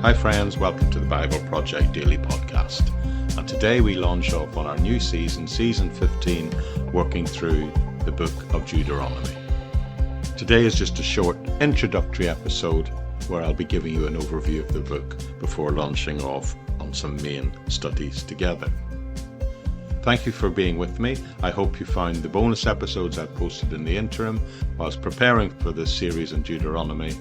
Hi friends, welcome to the Bible Project Daily Podcast. And today we launch off on our new season, Season 15, working through the book of Deuteronomy. Today is just a short introductory episode where I'll be giving you an overview of the book before launching off on some main studies together. Thank you for being with me. I hope you found the bonus episodes I posted in the interim whilst preparing for this series in Deuteronomy.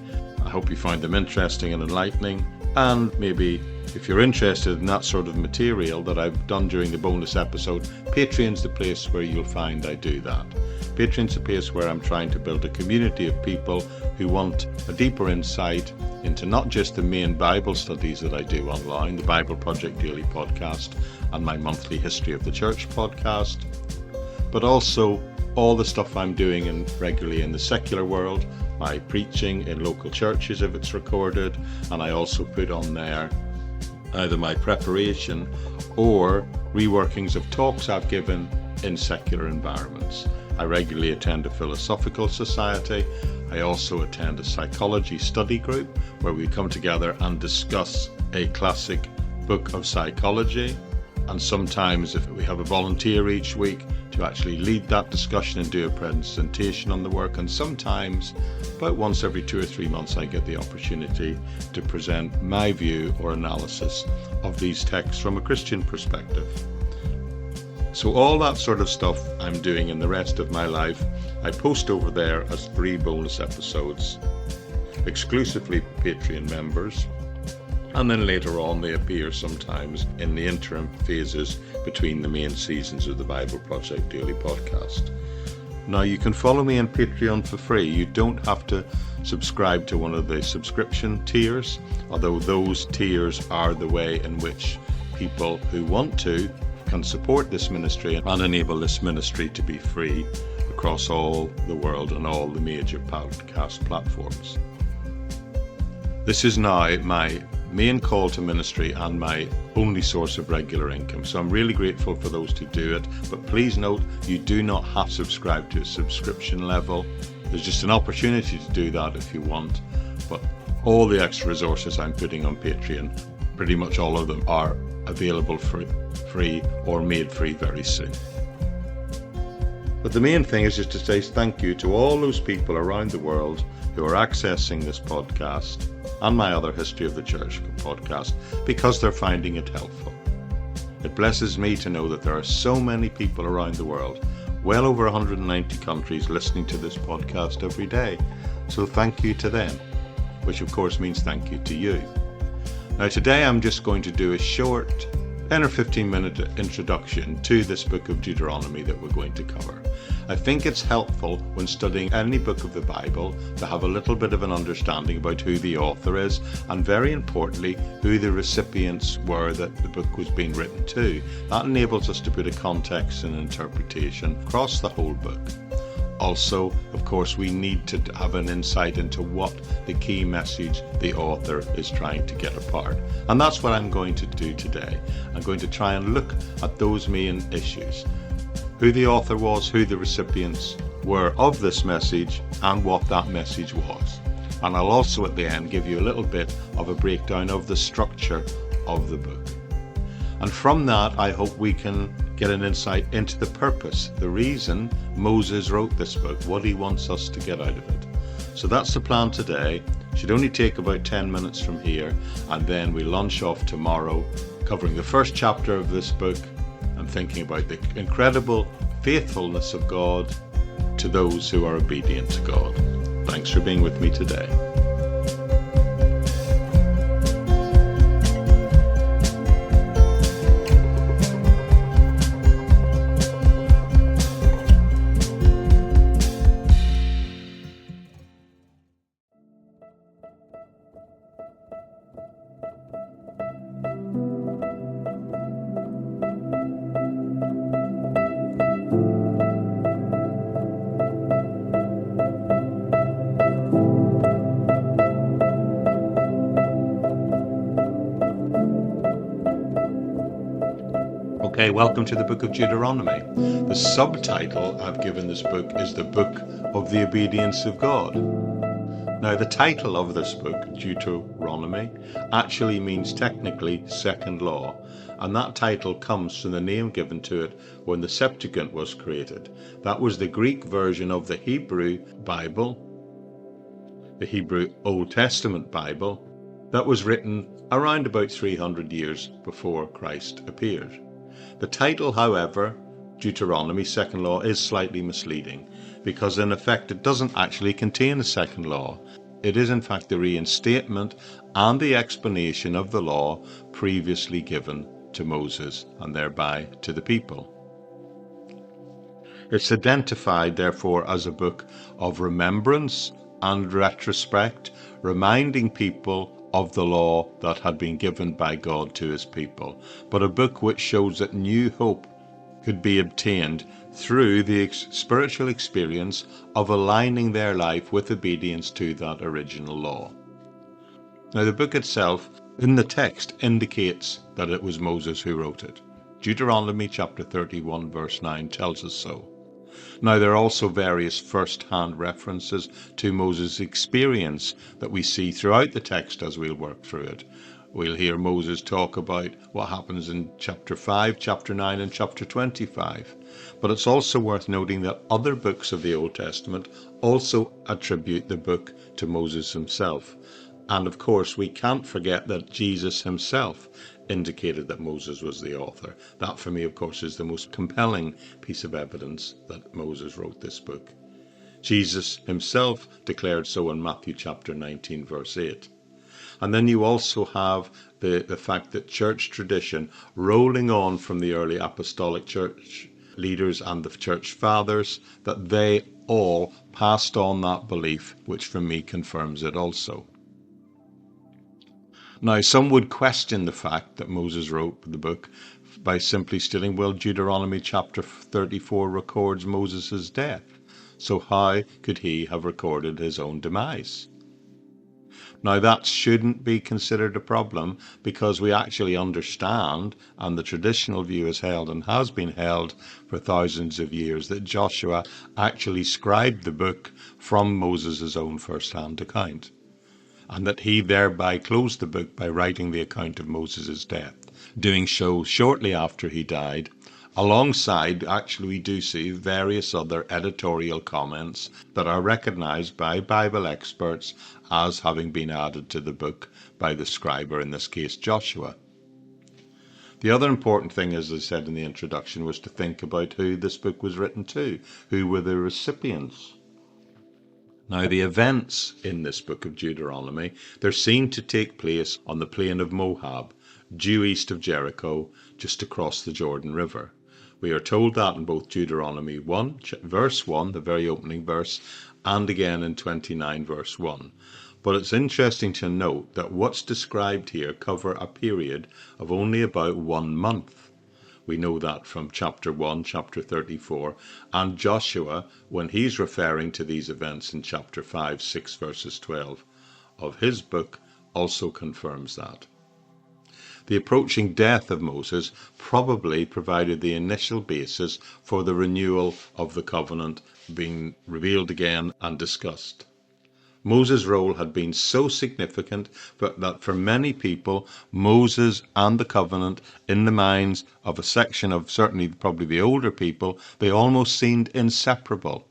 I hope you find them interesting and enlightening. And maybe if you're interested in that sort of material that I've done during the bonus episode, Patreon's the place where you'll find I do that. Patreon's the place where I'm trying to build a community of people who want a deeper insight into not just the main Bible studies that I do online, the Bible Project Daily Podcast and my monthly History of the Church podcast, but also all the stuff I'm doing regularly in the secular world, my preaching in local churches if it's recorded, and I also put on there either my preparation or reworkings of talks I've given in secular environments. I regularly attend a philosophical society. I also attend a psychology study group where we come together and discuss a classic book of psychology. And sometimes if we have a volunteer each week to actually lead that discussion and do a presentation on the work. And sometimes, about once every 2 or 3 months, I get the opportunity to present my view or analysis of these texts from a Christian perspective. So all that sort of stuff I'm doing in the rest of my life, I post over there as 3 bonus episodes, exclusively Patreon members. And then later on they appear sometimes in the interim phases between the main seasons of the Bible Project Daily Podcast. Now you can follow me on Patreon for free. You don't have to subscribe to one of the subscription tiers, although those tiers are the way in which people who want to can support this ministry and enable this ministry to be free across all the world and all the major podcast platforms. This is now my main call to ministry and my only source of regular income. So I'm really grateful for those who do it. But please note, you do not have to subscribe to a subscription level. There's just an opportunity to do that if you want. But all the extra resources I'm putting on Patreon, pretty much all of them are available for free or made free very soon. But the main thing is just to say thank you to all those people around the world who are accessing this podcast and my other History of the Church podcast because they're finding it helpful. It blesses me to know that there are so many people around the world, well over 190 countries, listening to this podcast every day. So thank you to them, which of course means thank you to you. Now today I'm just going to do a short 10 or 15 minute introduction to this book of Deuteronomy that we're going to cover. I think it's helpful when studying any book of the Bible to have a little bit of an understanding about who the author is and, very importantly, who the recipients were that the book was being written to. That enables us to put a context and interpretation across the whole book. Also, of course, we need to have an insight into what the key message the author is trying to get apart. And that's what I'm going to do today. I'm going to try and look at those main issues. Who the author was, who the recipients were of this message, and what that message was. And I'll also at the end give you a little bit of a breakdown of the structure of the book. And from that, I hope we can get an insight into the purpose, the reason Moses wrote this book, what he wants us to get out of it. So that's the plan today. It should only take about 10 minutes from here, and then we launch off tomorrow, covering the first chapter of this book and thinking about the incredible faithfulness of God to those who are obedient to God. Thanks for being with me today. Okay, welcome to the book of Deuteronomy. The subtitle I've given this book is the Book of the Obedience of God. Now, the title of this book, Deuteronomy, actually means technically second law, and that title comes from the name given to it when the Septuagint was created. That was the Greek version of the Hebrew Bible, the Hebrew Old Testament Bible, that was written around about 300 years before Christ appeared. The title, however, Deuteronomy, second law, is slightly misleading because in effect it doesn't actually contain a second law. It is in fact the reinstatement and the explanation of the law previously given to Moses and thereby to the people. It's identified therefore as a book of remembrance and retrospect, reminding people of the law that had been given by God to his people, but a book which shows that new hope could be obtained through the spiritual experience of aligning their life with obedience to that original law. Now, the book itself in the text indicates that it was Moses who wrote it. Deuteronomy chapter 31 verse 9 tells us so. Now, there are also various first-hand references to Moses' experience that we see throughout the text as we'll work through it. We'll hear Moses talk about what happens in chapter 5, chapter 9, and chapter 25. But it's also worth noting that other books of the Old Testament also attribute the book to Moses himself. And of course, we can't forget that Jesus himself indicated that Moses was the author. That, for me, of course, is the most compelling piece of evidence that Moses wrote this book. Jesus himself declared so in Matthew chapter 19, verse 8. And then you also have the fact that church tradition, rolling on from the early apostolic church leaders and the church fathers, that they all passed on that belief, which for me confirms it also. Now, some would question the fact that Moses wrote the book by simply stating, well, Deuteronomy chapter 34 records Moses' death, so how could he have recorded his own demise? Now, that shouldn't be considered a problem because we actually understand, and the traditional view is held and has been held for thousands of years, that Joshua actually scribed the book from Moses' own first-hand account, and that he thereby closed the book by writing the account of Moses' death, doing so shortly after he died. Alongside, actually, we do see various other editorial comments that are recognized by Bible experts as having been added to the book by the scribe, or in this case, Joshua. The other important thing, as I said in the introduction, was to think about who this book was written to, who were the recipients. Now, the events in this book of Deuteronomy, they're seen to take place on the plain of Moab, due east of Jericho, just across the Jordan River. We are told that in both Deuteronomy 1, verse 1, the very opening verse, and again in 29, verse 1. But it's interesting to note that what's described here cover a period of only about 1 month. We know that from chapter 1, chapter 34, and Joshua, when he's referring to these events in chapter 5, 6, verses 12 of his book, also confirms that. The approaching death of Moses probably provided the initial basis for the renewal of the covenant being revealed again and discussed. Moses' role had been so significant that for many people, Moses and the covenant, in the minds of a section of certainly probably the older people, they almost seemed inseparable.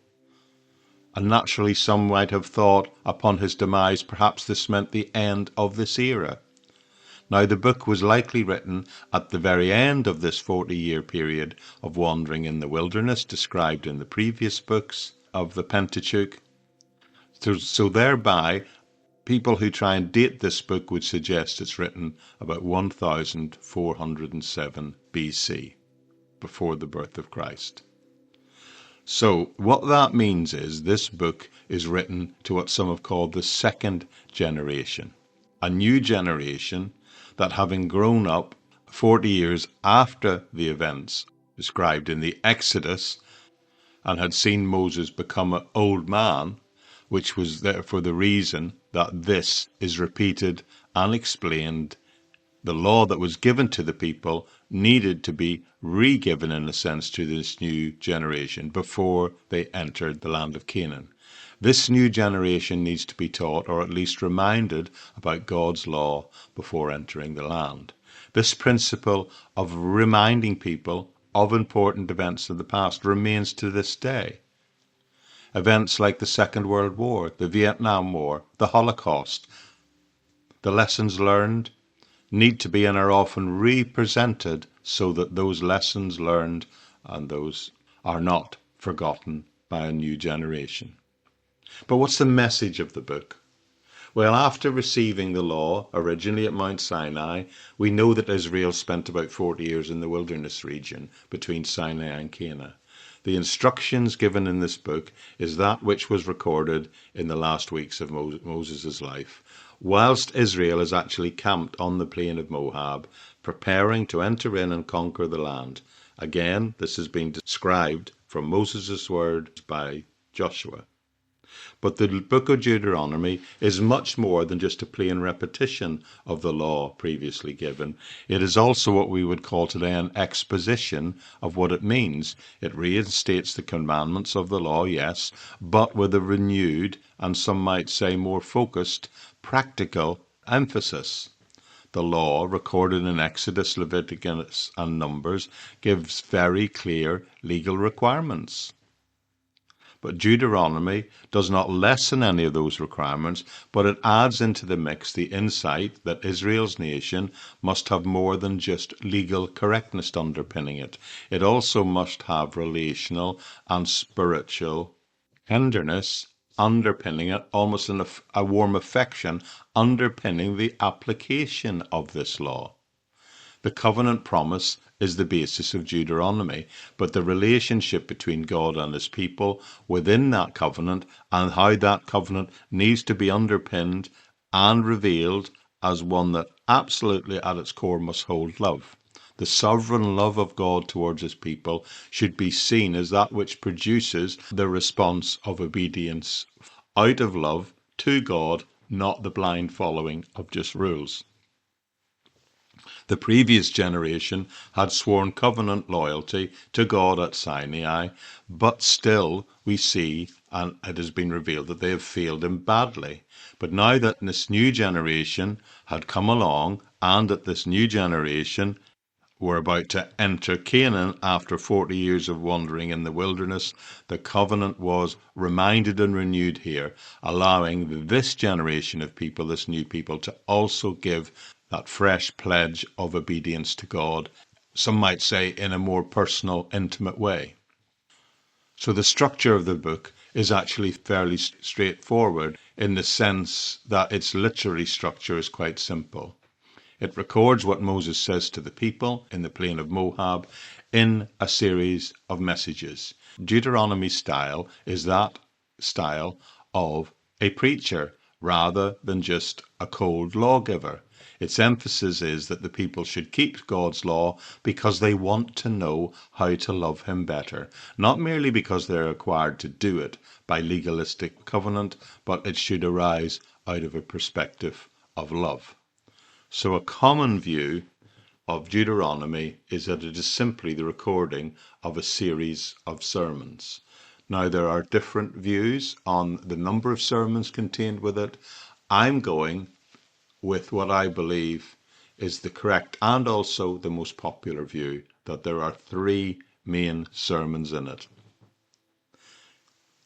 And naturally, some might have thought upon his demise, perhaps this meant the end of this era. Now, the book was likely written at the very end of this 40-year period of wandering in the wilderness described in the previous books of the Pentateuch. So thereby, people who try and date this book would suggest it's written about 1407 BC, before the birth of Christ. So what that means is this book is written to what some have called the second generation, a new generation that, having grown up 40 years after the events described in the Exodus and had seen Moses become an old man, which was there for the reason that this is repeated and explained. The law that was given to the people needed to be re-given, in a sense, to this new generation before they entered the land of Canaan. This new generation needs to be taught, or at least reminded, about God's law before entering the land. This principle of reminding people of important events of the past remains to this day. Events like the Second World War, the Vietnam War, the Holocaust, the lessons learned need to be and are often represented so that those lessons learned and those are not forgotten by a new generation. But what's the message of the book? Well, after receiving the law, originally at Mount Sinai, we know that Israel spent about 40 years in the wilderness region between Sinai and Canaan. The instructions given in this book is that which was recorded in the last weeks of Moses' life, whilst Israel is actually camped on the plain of Moab, preparing to enter in and conquer the land. Again, this has been described from Moses' words by Joshua. But the book of Deuteronomy is much more than just a plain repetition of the law previously given. It is also what we would call today an exposition of what it means. It reinstates the commandments of the law, yes, but with a renewed and some might say more focused, practical emphasis. The law, recorded in Exodus, Leviticus, and Numbers, gives very clear legal requirements. But Deuteronomy does not lessen any of those requirements, but it adds into the mix the insight that Israel's nation must have more than just legal correctness underpinning it. It also must have relational and spiritual tenderness underpinning it, almost a warm affection underpinning the application of this law. The covenant promise is the basis of Deuteronomy, but the relationship between God and his people within that covenant and how that covenant needs to be underpinned and revealed as one that absolutely at its core must hold love. The sovereign love of God towards his people should be seen as that which produces the response of obedience out of love to God, not the blind following of just rules. The previous generation had sworn covenant loyalty to God at Sinai, but still we see, and it has been revealed, that they have failed him badly. But now that this new generation had come along, and that this new generation were about to enter Canaan after 40 years of wandering in the wilderness, the covenant was reminded and renewed here, allowing this generation of people, this new people, to also give that fresh pledge of obedience to God, some might say in a more personal, intimate way. So the structure of the book is actually fairly straightforward in the sense that its literary structure is quite simple. It records what Moses says to the people in the plain of Moab in a series of messages. Deuteronomy style is that style of a preacher rather than just a cold lawgiver. Its emphasis is that the people should keep God's law because they want to know how to love him better, not merely because they're required to do it by legalistic covenant, but it should arise out of a perspective of love. So a common view of Deuteronomy is that it is simply the recording of a series of sermons. Now, there are different views on the number of sermons contained with it. I'm going with what I believe is the correct and also the most popular view, that there are 3 main sermons in it.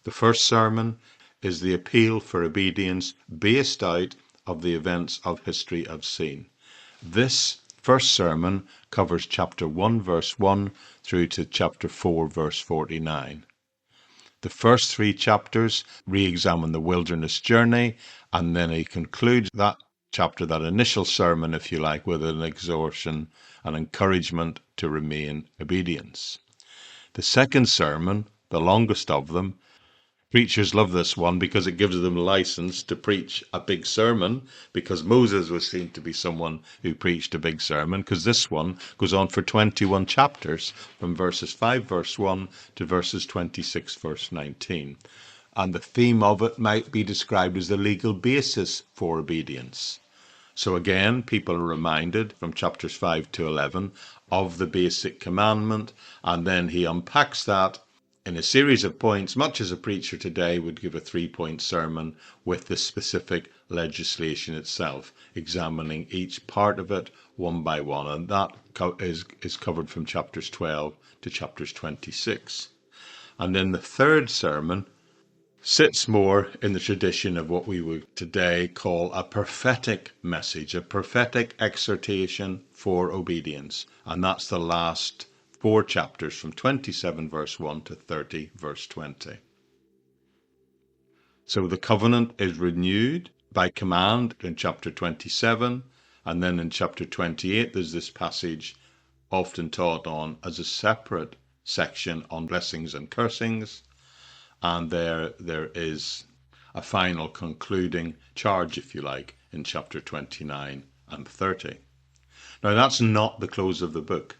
The first sermon is the appeal for obedience based out of the events of history I've seen. This first sermon covers chapter 1 verse 1 through to chapter 4 verse 49. The first 3 chapters re-examine the wilderness journey, and then he concludes that chapter, that initial sermon, if you like, with an exhortation and encouragement to remain obedience. The second sermon, the longest of them, preachers love this one because it gives them license to preach a big sermon, because Moses was seen to be someone who preached a big sermon, because this one goes on for 21 chapters from verses 5 verse 1 to verses 26 verse 19. And the theme of it might be described as the legal basis for obedience. So again, people are reminded from chapters 5 to 11 of the basic commandment, and then he unpacks that in a series of points, much as a preacher today would give a 3-point sermon with the specific legislation itself, examining each part of it one by one. And that is covered from chapters 12 to chapters 26. And then the third sermon sits more in the tradition of what we would today call a prophetic message, a prophetic exhortation for obedience. And that's the last 4 chapters from 27 verse 1 to 30 verse 20. So the covenant is renewed by command in chapter 27, and then in chapter 28 there's this passage often taught on as a separate section on blessings and cursings, and there is a final concluding charge, if you like, in chapter 29 and 30. Now that's not the close of the book.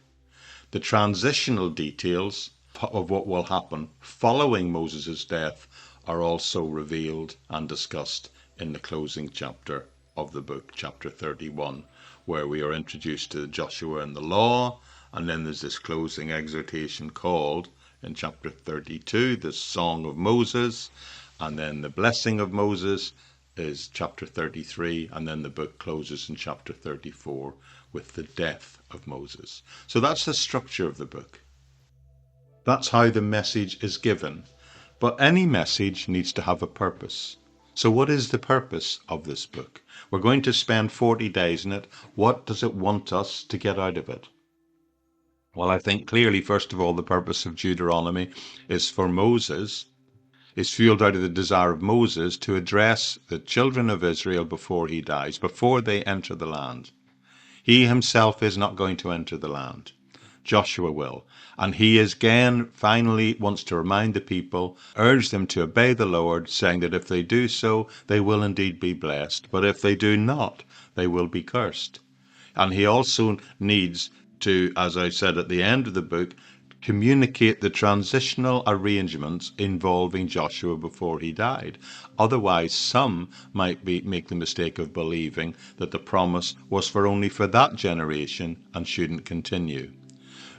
The transitional details of what will happen following Moses' death are also revealed and discussed in the closing chapter of the book, chapter 31, where we are introduced to Joshua and the law, and then there's this closing exhortation called, in chapter 32, the Song of Moses, and then the blessing of Moses is chapter 33, and then the book closes in chapter 34 with the death of Moses. So that's the structure of the book. That's how the message is given. But any message needs to have a purpose. So what is the purpose of this book? We're going to spend 40 days in it. What does it want us to get out of it? Well, I think clearly, first of all, the purpose of Deuteronomy is for Moses, is fueled out of the desire of Moses to address the children of Israel before he dies, before they enter the land. He himself is not going to enter the land. Joshua will. And he again finally wants to remind the people, urge them to obey the Lord, saying that if they do so, they will indeed be blessed. But if they do not, they will be cursed. And he also needs to, as I said at the end of the book, communicate the transitional arrangements involving Joshua before he died. Otherwise, some might make the mistake of believing that the promise was only for that generation and shouldn't continue.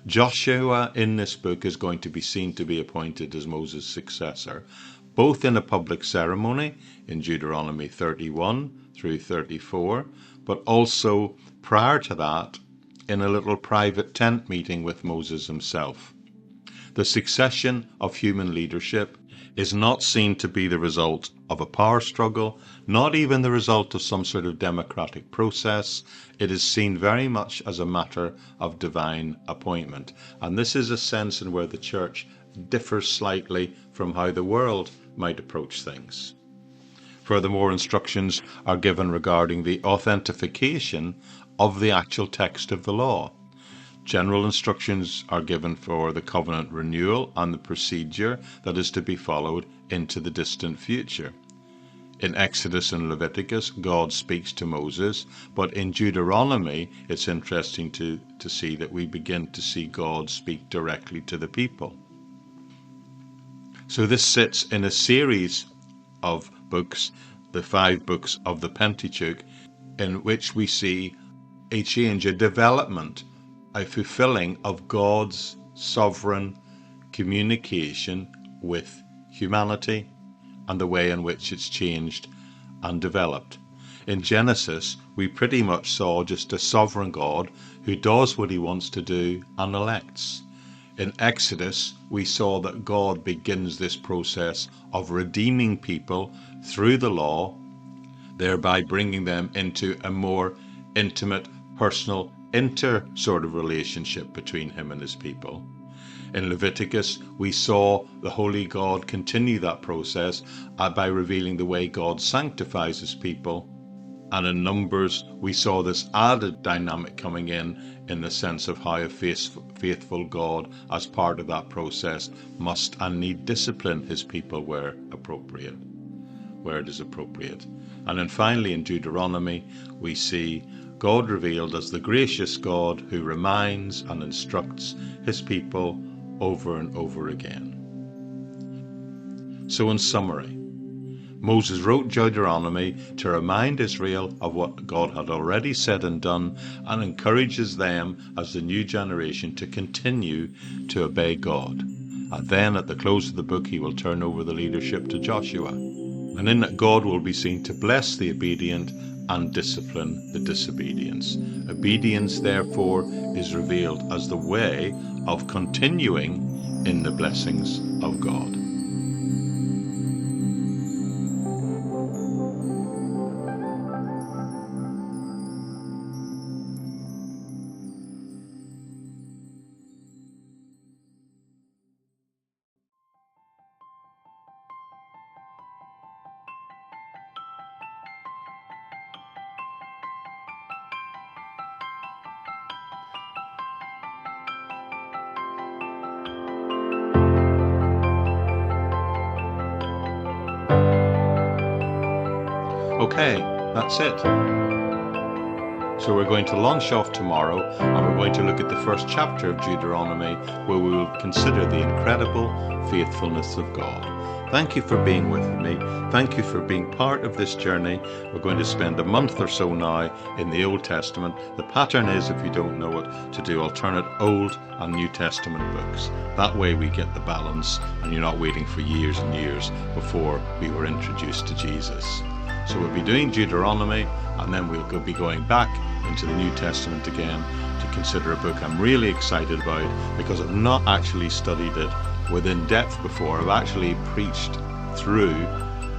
Joshua in this book is going to be seen to be appointed as Moses' successor, both in a public ceremony in Deuteronomy 31 through 34, but also prior to that in a little private tent meeting with Moses himself. The succession of human leadership is not seen to be the result of a power struggle, not even the result of some sort of democratic process. It is seen very much as a matter of divine appointment. And this is a sense in where the church differs slightly from how the world might approach things. Furthermore, instructions are given regarding the authentication of the actual text of the law. General instructions are given for the covenant renewal and the procedure that is to be followed into the distant future. In Exodus and Leviticus, God speaks to Moses, but in Deuteronomy, it's interesting to see that we begin to see God speak directly to the people. So this sits in a series of books, the 5 books of the Pentateuch, in which we see a change, a development, a fulfilling of God's sovereign communication with humanity and the way in which it's changed and developed. In Genesis, we pretty much saw just a sovereign God who does what he wants to do and elects. In Exodus, we saw that God begins this process of redeeming people through the law, thereby bringing them into a more intimate, personal, sort of relationship between him and his people. In Leviticus, we saw the Holy God continue that process by revealing the way God sanctifies his people. And in Numbers, we saw this added dynamic coming in the sense of how a faithful God, as part of that process, must and need discipline his people where it is appropriate. And then finally in Deuteronomy, we see God revealed as the gracious God who reminds and instructs his people over and over again. So in summary, Moses wrote Deuteronomy to remind Israel of what God had already said and done, and encourages them as the new generation to continue to obey God. And then at the close of the book, he will turn over the leadership to Joshua. And in that, God will be seen to bless the obedient and discipline the disobedience. Obedience, therefore, is revealed as the way of continuing in the blessings of God. Okay, that's it. So we're going to launch off tomorrow, and we're going to look at the first chapter of Deuteronomy, where we will consider the incredible faithfulness of God. Thank you for being with me. Thank you for being part of this journey. We're going to spend a month or so now in the Old Testament. The pattern is, if you don't know it, to do alternate Old and New Testament books. That way we get the balance, and you're not waiting for years and years before we were introduced to Jesus. So we'll be doing Deuteronomy, and then we'll be going back into the New Testament again to consider a book I'm really excited about, because I've not actually studied it within depth before. I've actually preached through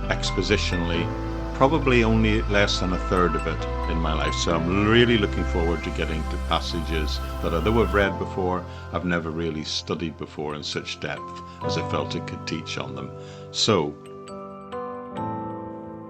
expositionally probably only less than a third of it in my life. So I'm really looking forward to getting to passages that, although I've read before, I've never really studied before in such depth as I felt it could teach on them. So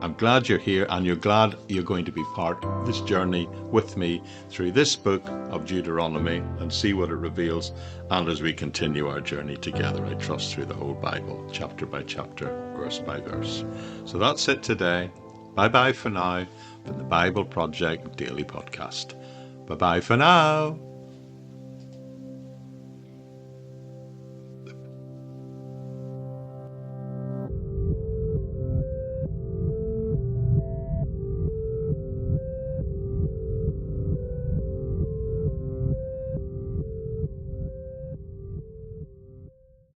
I'm glad you're here, and you're glad you're going to be part of this journey with me through this book of Deuteronomy and see what it reveals, and as we continue our journey together, I trust, through the whole Bible, chapter by chapter, verse by verse. So that's it today. Bye-bye for now from the Bible Project Daily Podcast. Bye-bye for now.